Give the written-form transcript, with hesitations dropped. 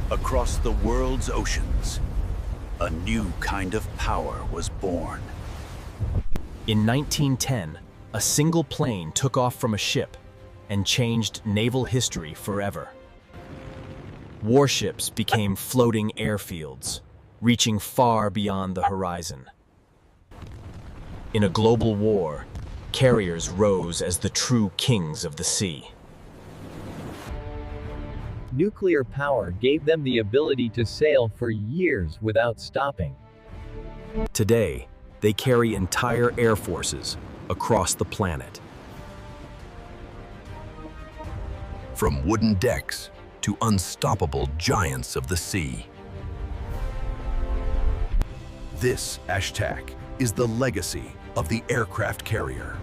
Across the world's oceans, a new kind of power was born. In 1910, a single plane took off from a ship and changed naval history forever. Warships became floating airfields, reaching far beyond the horizon. In a global war, carriers rose as the true kings of the sea. Nuclear power gave them the ability to sail for years without stopping. Today, they carry entire air forces across the planet. From wooden decks to unstoppable giants of the sea. This #, is the legacy of the aircraft carrier.